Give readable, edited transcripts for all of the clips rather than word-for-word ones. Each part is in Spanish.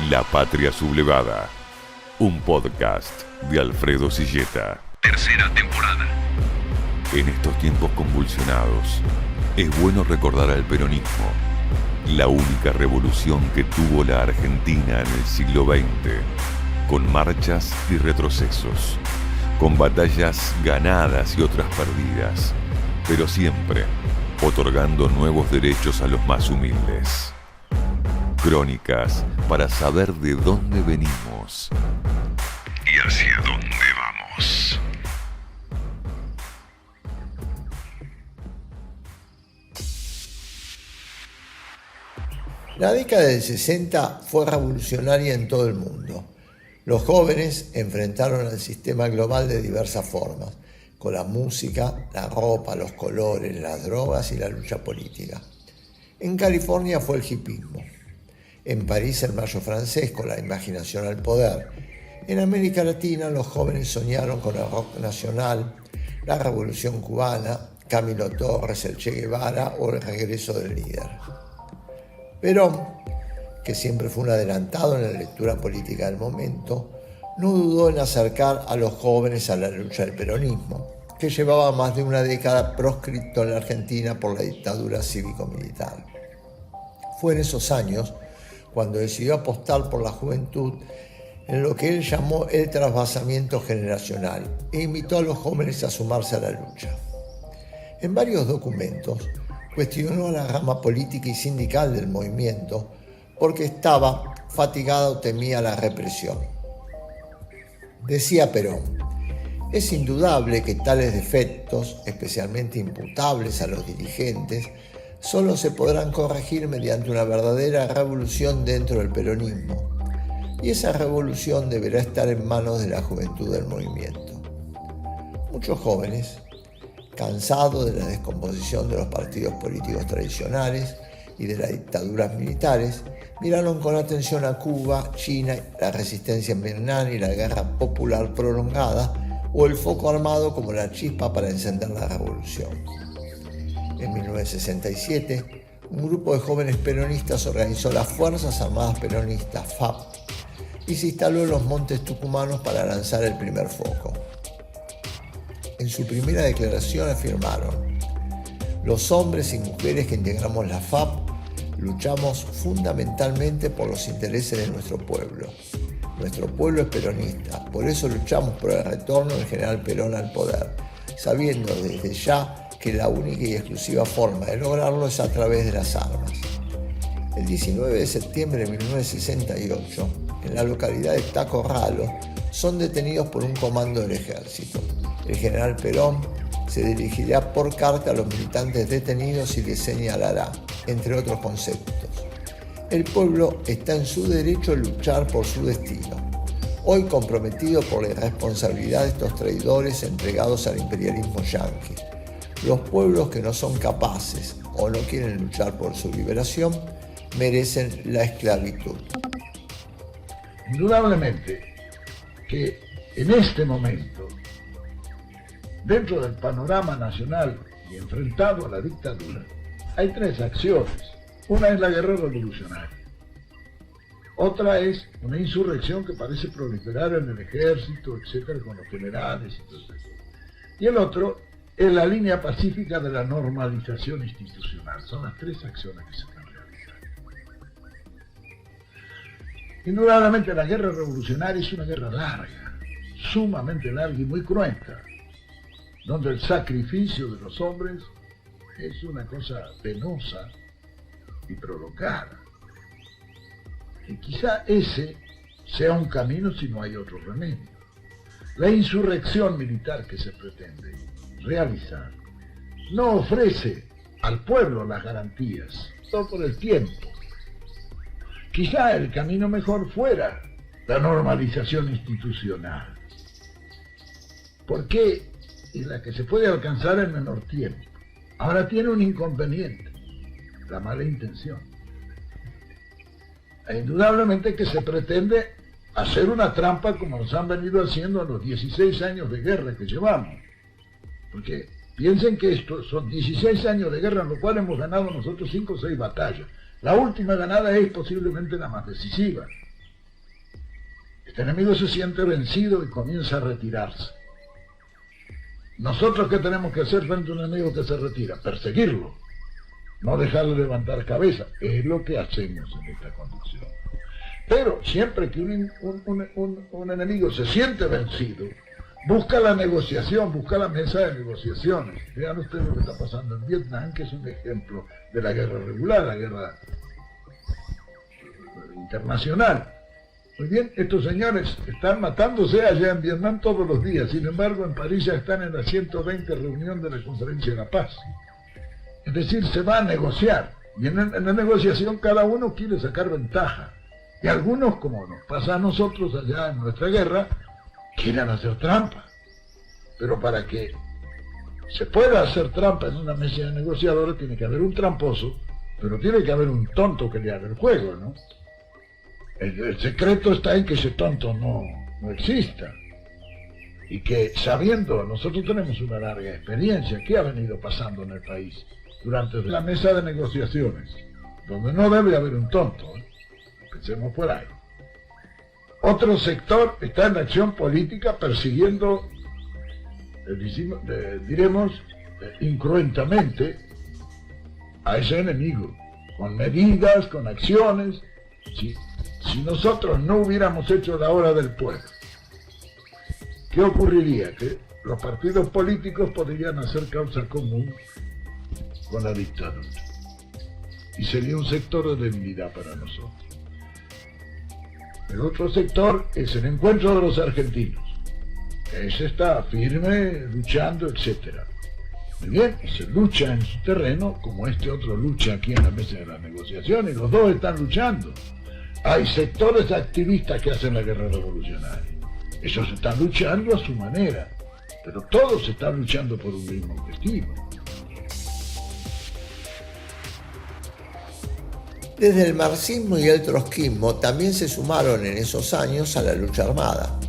La Patria Sublevada, un podcast de Alfredo Silleta. Tercera temporada. En estos tiempos convulsionados, es bueno recordar al peronismo, la única revolución que tuvo la Argentina en el siglo XX, con marchas y retrocesos, con batallas ganadas y otras perdidas, pero siempre otorgando nuevos derechos a los más humildes. Crónicas para saber de dónde venimos y hacia dónde vamos. La década del 60 fue revolucionaria en todo el mundo. Los jóvenes enfrentaron al sistema global de diversas formas, con la música, la ropa, los colores, las drogas y la lucha política. En California fue el hipismo. En París el mayo francés, con la imaginación al poder. En América Latina los jóvenes soñaron con el rock nacional, la revolución cubana, Camilo Torres, el Che Guevara o el regreso del líder. Perón, que siempre fue un adelantado en la lectura política del momento, no dudó en acercar a los jóvenes a la lucha del peronismo, que llevaba más de una década proscripto en la Argentina por la dictadura cívico-militar. Fue en esos años cuando decidió apostar por la juventud en lo que él llamó el trasvasamiento generacional e invitó a los jóvenes a sumarse a la lucha. En varios documentos cuestionó a la rama política y sindical del movimiento porque estaba fatigada o temía la represión. Decía Perón: es indudable que tales defectos, especialmente imputables a los dirigentes, solo se podrán corregir mediante una verdadera revolución dentro del peronismo, y esa revolución deberá estar en manos de la juventud del movimiento. Muchos jóvenes, cansados de la descomposición de los partidos políticos tradicionales y de las dictaduras militares, miraron con atención a Cuba, China, la resistencia en Vietnam y la guerra popular prolongada, o el foco armado como la chispa para encender la revolución. En 1967, un grupo de jóvenes peronistas organizó las Fuerzas Armadas Peronistas, FAP, y se instaló en los Montes Tucumanos para lanzar el primer foco. En su primera declaración afirmaron: los hombres y mujeres que integramos la FAP luchamos fundamentalmente por los intereses de nuestro pueblo. Nuestro pueblo es peronista, por eso luchamos por el retorno del general Perón al poder, sabiendo desde ya que la única y exclusiva forma de lograrlo es a través de las armas. El 19 de septiembre de 1968, en la localidad de Tacorralo, son detenidos por un comando del ejército. El general Perón se dirigirá por carta a los militantes detenidos y les señalará, entre otros conceptos: el pueblo está en su derecho a luchar por su destino, hoy comprometido por la irresponsabilidad de estos traidores entregados al imperialismo yanqui. Los pueblos que no son capaces o no quieren luchar por su liberación merecen la esclavitud. Indudablemente que en este momento, dentro del panorama nacional y enfrentado a la dictadura, hay tres acciones. Una es la guerra revolucionaria. Otra es una insurrección que parece proliferar en el ejército, etcétera, con los generales y todo eso. Y el otro es la línea pacífica de la normalización institucional. Son las tres acciones que se están realizando. Indudablemente la guerra revolucionaria es una guerra larga, sumamente larga y muy cruenta, donde el sacrificio de los hombres es una cosa penosa y prolongada. Y quizá ese sea un camino si no hay otro remedio. La insurrección militar que se pretende realizar no ofrece al pueblo las garantías, todo por el tiempo. Quizá el camino mejor fuera la normalización institucional, porque es la que se puede alcanzar en menor tiempo. Ahora tiene un inconveniente: la mala intención. E indudablemente que se pretende hacer una trampa como nos han venido haciendo en los 16 años de guerra que llevamos. Porque piensen que estos son 16 años de guerra en los cuales hemos ganado nosotros 5 o 6 batallas. La última ganada es posiblemente la más decisiva. Este enemigo se siente vencido y comienza a retirarse. ¿Nosotros qué tenemos que hacer frente a un enemigo que se retira? Perseguirlo, no dejarle levantar cabeza. Es lo que hacemos en esta condición. Pero siempre que un enemigo se siente vencido, busca la negociación, busca la mesa de negociaciones. Vean ustedes lo que está pasando en Vietnam, que es un ejemplo de la guerra regular, la guerra internacional. Muy bien, estos señores están matándose allá en Vietnam todos los días. Sin embargo, en París ya están en la 120 reunión de la Conferencia de la Paz. Es decir, se va a negociar. Y en la negociación cada uno quiere sacar ventaja. Y algunos, como nos pasa a nosotros allá en nuestra guerra, quieren hacer trampa. Pero para que se pueda hacer trampa en una mesa de negociadores tiene que haber un tramposo, pero tiene que haber un tonto que le haga el juego, ¿no? El secreto está en que ese tonto no exista. Y que sabiendo, nosotros tenemos una larga experiencia, ¿qué ha venido pasando en el país durante la mesa de negociaciones? Donde no debe haber un tonto, ¿eh? Pensemos por ahí. Otro sector está en la acción política persiguiendo, diremos, incruentamente a ese enemigo, con medidas, con acciones. Si nosotros no hubiéramos hecho la hora del pueblo, ¿qué ocurriría? Que los partidos políticos podrían hacer causa común con la dictadura. Y sería un sector de debilidad para nosotros. El otro sector es el encuentro de los argentinos. Ese está firme, luchando, etc. Muy bien, y se lucha en su terreno, como este otro lucha aquí en la mesa de la negociación, y los dos están luchando. Hay sectores activistas que hacen la guerra revolucionaria. Ellos están luchando a su manera, pero todos están luchando por un mismo objetivo. Desde el marxismo y el trotskismo también se sumaron en esos años a la lucha armada.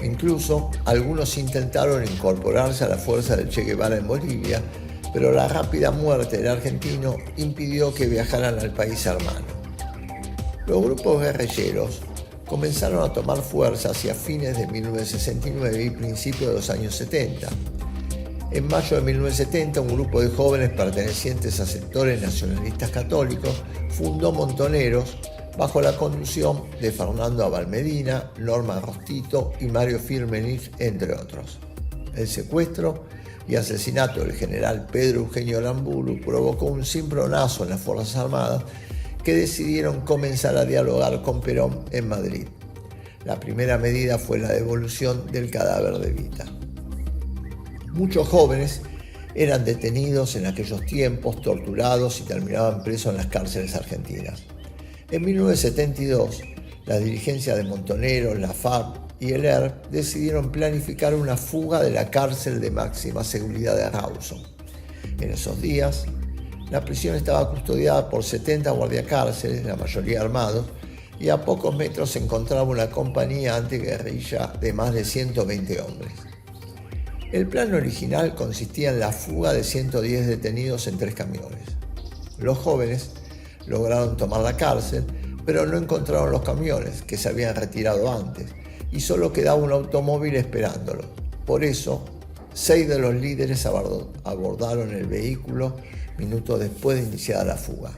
Incluso algunos intentaron incorporarse a la fuerza del Che Guevara en Bolivia, pero la rápida muerte del argentino impidió que viajaran al país hermano. Los grupos guerrilleros comenzaron a tomar fuerza hacia fines de 1969 y principios de los años 70. En mayo de 1970, un grupo de jóvenes pertenecientes a sectores nacionalistas católicos fundó Montoneros bajo la conducción de Fernando Abal Medina, Norma Rostito y Mario Firmenich, entre otros. El secuestro y asesinato del general Pedro Eugenio Aramburu provocó un cimbronazo en las Fuerzas Armadas que decidieron comenzar a dialogar con Perón en Madrid. La primera medida fue la devolución del cadáver de Evita. Muchos jóvenes eran detenidos en aquellos tiempos, torturados y terminaban presos en las cárceles argentinas. En 1972, la dirigencia de Montoneros, la FARC y el ERP decidieron planificar una fuga de la cárcel de máxima seguridad de Rawson. En esos días, la prisión estaba custodiada por 70 guardiacárceles, la mayoría armados, y a pocos metros se encontraba una compañía antiguerrilla de más de 120 hombres. El plan original consistía en la fuga de 110 detenidos en 3 camiones. Los jóvenes lograron tomar la cárcel, pero no encontraron los camiones, que se habían retirado antes, y solo quedaba un automóvil esperándolo. Por eso, 6 de los líderes abordaron el vehículo minutos después de iniciada la fuga.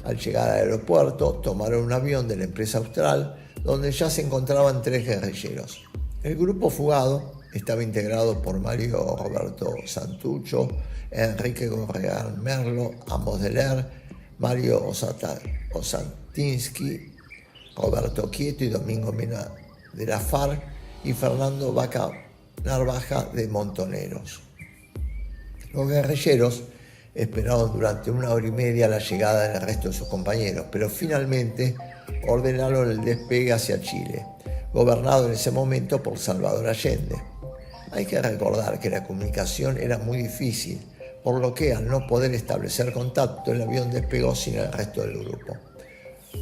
Al llegar al aeropuerto, tomaron un avión de la empresa austral, donde ya se encontraban 3 guerrilleros. El grupo fugado estaba integrado por Mario Roberto Santucho, Enrique Gorreán Merlo, ambos del ERP, Mario Osatinsky, Roberto Quieto y Domingo Mena de la FARC y Fernando Vaca Narvaja de Montoneros. Los guerrilleros esperaron durante 1 hora y media la llegada del resto de sus compañeros, pero finalmente ordenaron el despegue hacia Chile, gobernado en ese momento por Salvador Allende. Hay que recordar que la comunicación era muy difícil, por lo que al no poder establecer contacto, el avión despegó sin el resto del grupo.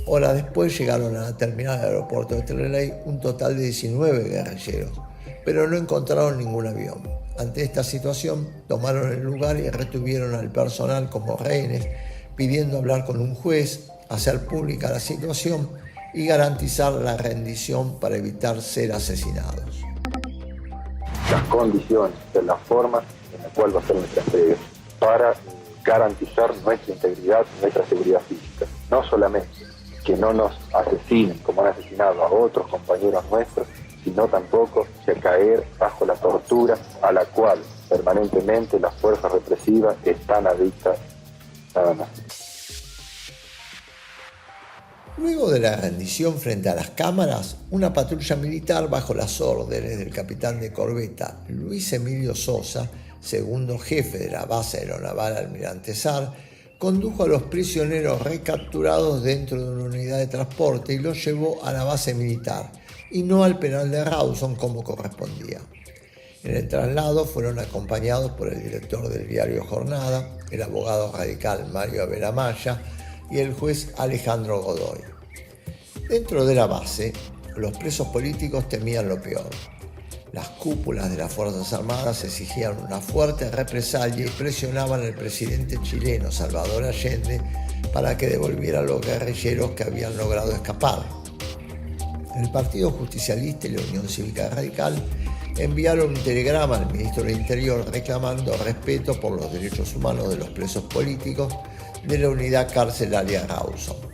Horas después llegaron a la terminal del aeropuerto de Trelew un total de 19 guerrilleros, pero no encontraron ningún avión. Ante esta situación, tomaron el lugar y retuvieron al personal como rehenes, pidiendo hablar con un juez, hacer pública la situación y garantizar la rendición para evitar ser asesinados. Las condiciones, la forma en la cual va a ser nuestra entrega, para garantizar nuestra integridad, nuestra seguridad física. No solamente que no nos asesinen como han asesinado a otros compañeros nuestros, sino tampoco que caer bajo la tortura a la cual permanentemente las fuerzas represivas están adictas, nada más. Luego de la rendición frente a las cámaras, una patrulla militar bajo las órdenes del capitán de corbeta Luis Emilio Sosa, segundo jefe de la base aeronaval Almirante Sar, condujo a los prisioneros recapturados dentro de una unidad de transporte y los llevó a la base militar y no al penal de Rawson como correspondía. En el traslado fueron acompañados por el director del diario Jornada, el abogado radical Mario Averamaya y el juez Alejandro Godoy. Dentro de la base, los presos políticos temían lo peor. Las cúpulas de las Fuerzas Armadas exigían una fuerte represalia y presionaban al presidente chileno Salvador Allende para que devolviera a los guerrilleros que habían logrado escapar. El Partido Justicialista y la Unión Cívica Radical enviaron un telegrama al ministro del Interior reclamando respeto por los derechos humanos de los presos políticos de la unidad carcelaria Rawson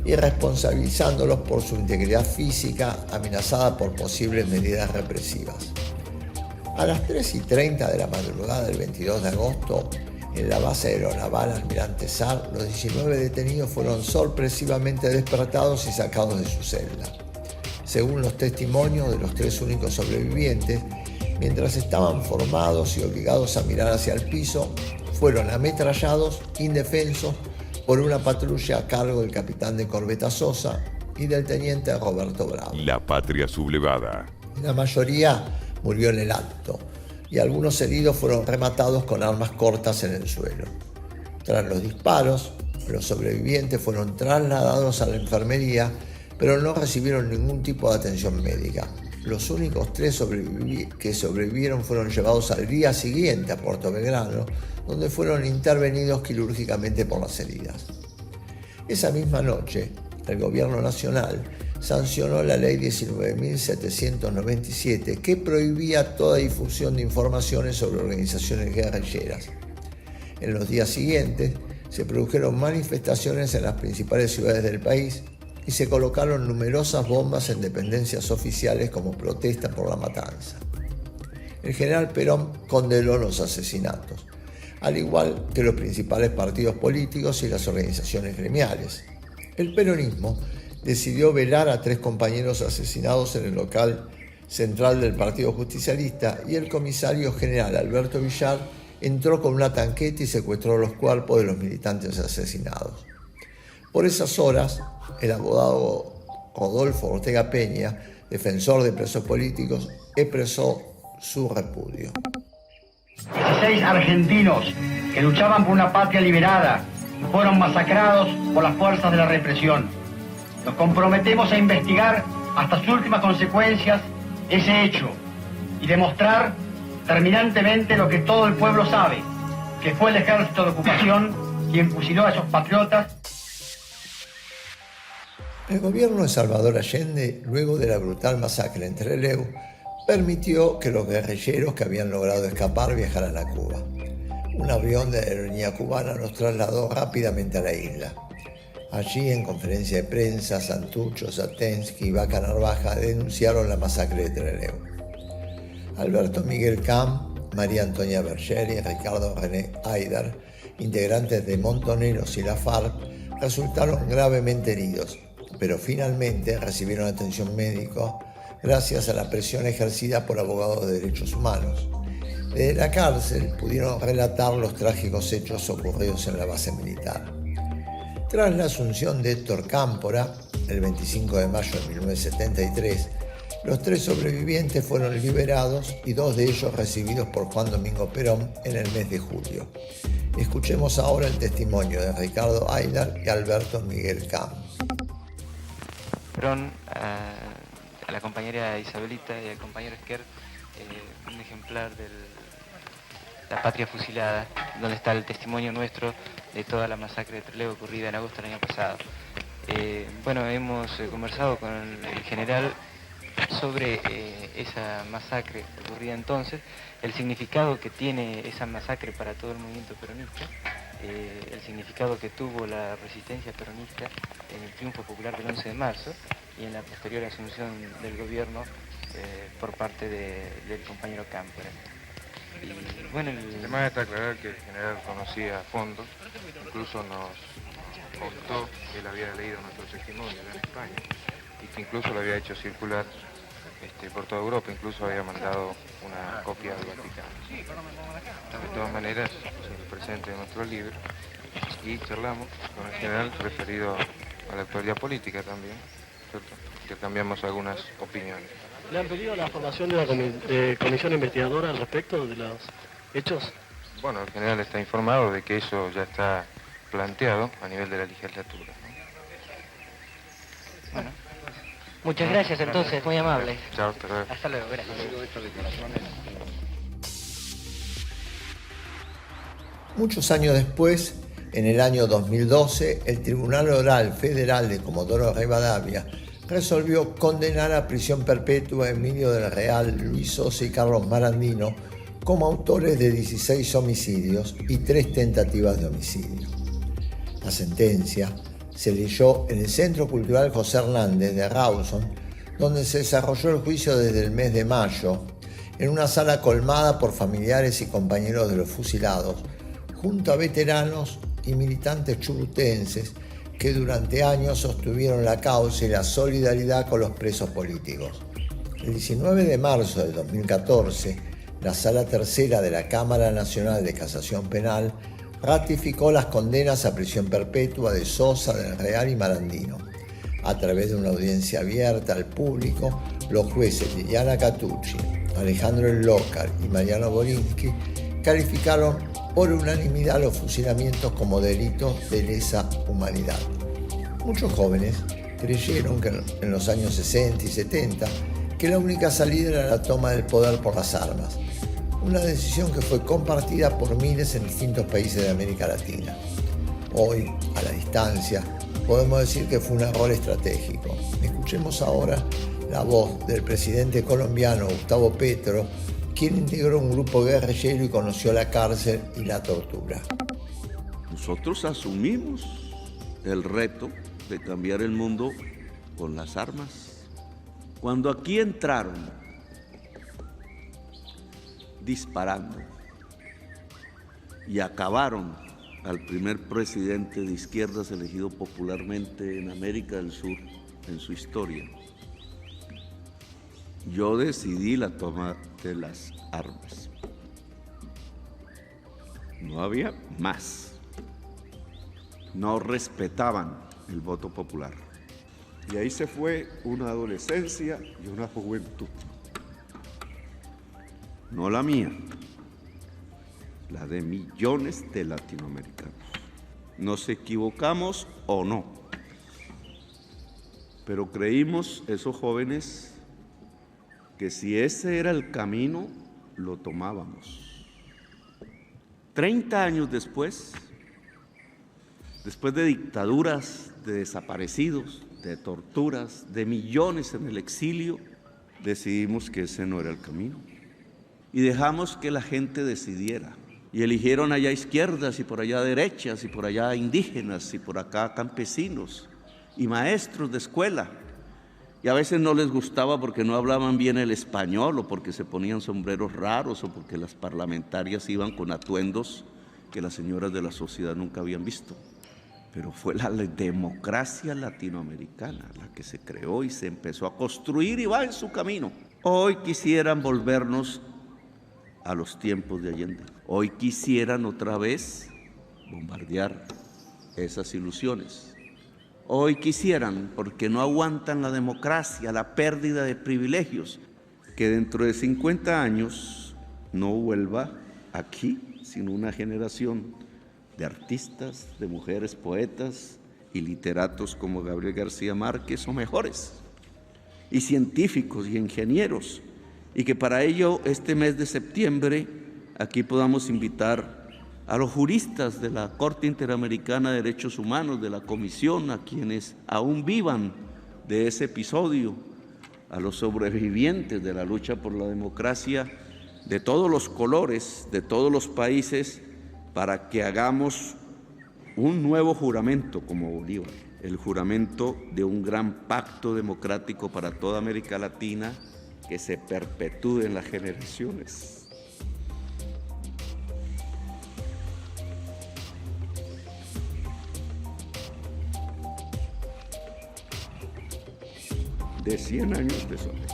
y responsabilizándolos por su integridad física amenazada por posibles medidas represivas. A las 3:30 de la madrugada del 22 de agosto, en la base aeronaval Almirante Sar, los 19 detenidos fueron sorpresivamente despertados y sacados de su celda. Según los testimonios de los 3 únicos sobrevivientes, mientras estaban formados y obligados a mirar hacia el piso, fueron ametrallados, indefensos, por una patrulla a cargo del capitán de corbeta Sosa y del teniente Roberto Bravo. La patria sublevada. La mayoría murió en el acto y algunos heridos fueron rematados con armas cortas en el suelo. Tras los disparos, los sobrevivientes fueron trasladados a la enfermería, pero no recibieron ningún tipo de atención médica. Los únicos 3 que sobrevivieron fueron llevados al día siguiente a Puerto Belgrano, donde fueron intervenidos quirúrgicamente por las heridas. Esa misma noche, el Gobierno Nacional sancionó la Ley 19.797, que prohibía toda difusión de informaciones sobre organizaciones guerrilleras. En los días siguientes, se produjeron manifestaciones en las principales ciudades del país y se colocaron numerosas bombas en dependencias oficiales como protesta por la matanza. El general Perón condenó los asesinatos, al igual que los principales partidos políticos y las organizaciones gremiales. El peronismo decidió velar a 3 compañeros asesinados en el local central del Partido Justicialista y el comisario general Alberto Villar entró con una tanqueta y secuestró los cuerpos de los militantes asesinados. Por esas horas, el abogado Rodolfo Ortega Peña, defensor de presos políticos, expresó su repudio. 16 argentinos que luchaban por una patria liberada fueron masacrados por las fuerzas de la represión. Nos comprometemos a investigar hasta sus últimas consecuencias ese hecho y demostrar terminantemente lo que todo el pueblo sabe, que fue el ejército de ocupación quien fusiló a esos patriotas. El gobierno de Salvador Allende, luego de la brutal masacre en Trelew, permitió que los guerrilleros que habían logrado escapar viajaran a Cuba. Un avión de aerolínea cubana los trasladó rápidamente a la isla. Allí, en conferencia de prensa, Santucho, Satensky y Vaca Narvaja denunciaron la masacre de Trelew. Alberto Miguel Camp, María Antonia Berger y Ricardo René Aydar, integrantes de Montoneros y la FARC, resultaron gravemente heridos, pero finalmente recibieron atención médica gracias a la presión ejercida por abogados de derechos humanos. Desde la cárcel pudieron relatar los trágicos hechos ocurridos en la base militar. Tras la asunción de Héctor Cámpora, el 25 de mayo de 1973, los 3 sobrevivientes fueron liberados y 2 de ellos recibidos por Juan Domingo Perón en el mes de julio. Escuchemos ahora el testimonio de Ricardo Aydar y Alberto Miguel Camp. Perón, a la compañera Isabelita y al compañero Esquer, un ejemplar de la patria fusilada, donde está el testimonio nuestro de toda la masacre de Trelew ocurrida en agosto del año pasado. Bueno, hemos conversado con el general sobre esa masacre que ocurría entonces, el significado que tiene esa masacre para todo el movimiento peronista, el significado que tuvo la resistencia peronista en el triunfo popular del 11 de marzo y en la posterior asunción del gobierno por parte del compañero Cámpora. Y bueno, además está aclarar que el general conocía a fondo, incluso nos contó que él había leído nuestro testimonio en España y que incluso lo había hecho circular por toda Europa, incluso había mandado una copia al Vaticano. De todas maneras, se presente en nuestro libro y charlamos con el general referido a la actualidad política también, ¿cierto? Que cambiamos algunas opiniones. ¿Le han pedido la formación de una comisión investigadora al respecto de los hechos? Bueno, el general está informado de que eso ya está planteado a nivel de la legislatura, ¿no? Bueno. Muchas gracias entonces, muy amable. Chao, hasta luego. Hasta luego, gracias. Muchos años después, en el año 2012, el Tribunal Oral Federal de Comodoro Rivadavia resolvió condenar a prisión perpetua a Emilio del Real, Luis Sosa y Carlos Marandino como autores de 16 homicidios y 3 tentativas de homicidio. La sentencia se leyó en el Centro Cultural José Hernández de Rawson, donde se desarrolló el juicio desde el mes de mayo, en una sala colmada por familiares y compañeros de los fusilados, junto a veteranos y militantes chubutenses que durante años sostuvieron la causa y la solidaridad con los presos políticos. El 19 de marzo de 2014, la Sala Tercera de la Cámara Nacional de Casación Penal ratificó las condenas a prisión perpetua de Sosa, del Real y Marandino. A través de una audiencia abierta al público, los jueces Liliana Catucci, Alejandro Ellócar y Mariano Borinsky calificaron por unanimidad los fusilamientos como delitos de lesa humanidad. Muchos jóvenes creyeron que en los años 60 y 70 que la única salida era la toma del poder por las armas, una decisión que fue compartida por miles en distintos países de América Latina. Hoy, a la distancia, podemos decir que fue un error estratégico. Escuchemos ahora la voz del presidente colombiano Gustavo Petro, quien integró un grupo guerrillero y conoció la cárcel y la tortura. Nosotros asumimos el reto de cambiar el mundo con las armas. Cuando aquí entraron disparando y acabaron al primer presidente de izquierdas elegido popularmente en América del Sur en su historia, yo decidí la toma de las armas. No había más. No respetaban el voto popular. Y ahí se fue una adolescencia y una juventud. No la mía, la de millones de latinoamericanos. ¿Nos equivocamos o no? Pero creímos, esos jóvenes, que si ese era el camino, lo tomábamos. 30 años después de dictaduras, de desaparecidos, de torturas, de millones en el exilio, decidimos que ese no era el camino. Y dejamos que la gente decidiera. Y eligieron allá izquierdas y por allá derechas y por allá indígenas y por acá campesinos y maestros de escuela. Y a veces no les gustaba porque no hablaban bien el español o porque se ponían sombreros raros o porque las parlamentarias iban con atuendos que las señoras de la sociedad nunca habían visto. Pero fue la democracia latinoamericana la que se creó y se empezó a construir y va en su camino. Hoy quisieran volvernos a los tiempos de Allende. Hoy quisieran otra vez bombardear esas ilusiones. Hoy quisieran, porque no aguantan la democracia, la pérdida de privilegios, que dentro de 50 años no vuelva aquí, sino una generación de artistas, de mujeres poetas y literatos como Gabriel García Márquez o mejores, y científicos y ingenieros, y que para ello este mes de septiembre aquí podamos invitar a los juristas de la Corte Interamericana de Derechos Humanos, de la Comisión, a quienes aún vivan de ese episodio, a los sobrevivientes de la lucha por la democracia, de todos los colores, de todos los países, para que hagamos un nuevo juramento como Bolívar, el juramento de un gran pacto democrático para toda América Latina que se perpetúe en las generaciones. De 100 años de soledad.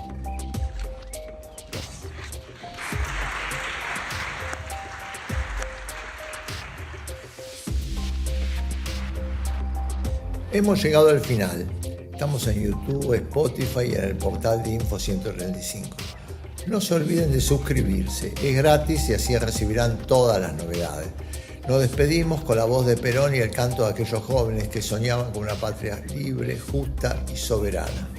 Hemos llegado al final. Estamos en YouTube, Spotify y en el portal de Info 135. No se olviden de suscribirse, es gratis y así recibirán todas las novedades. Nos despedimos con la voz de Perón y el canto de aquellos jóvenes que soñaban con una patria libre, justa y soberana.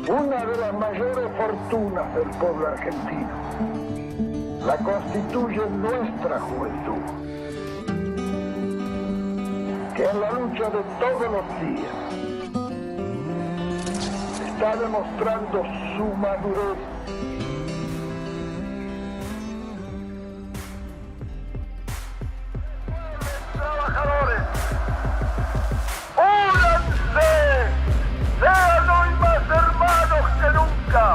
Una de las mayores fortunas del pueblo argentino la constituye nuestra juventud, que en la lucha de todos los días está demostrando su madurez. Trabajadores, únanse, sean hoy más hermanos que nunca,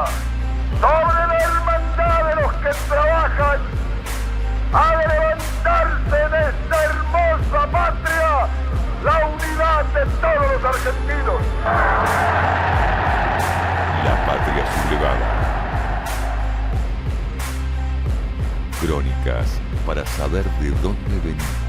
sobre la hermandad de los que trabajan, a levantarse en esta hermosa patria, la unidad de todos los argentinos. La patria sublevada. Crónicas para saber de dónde venimos.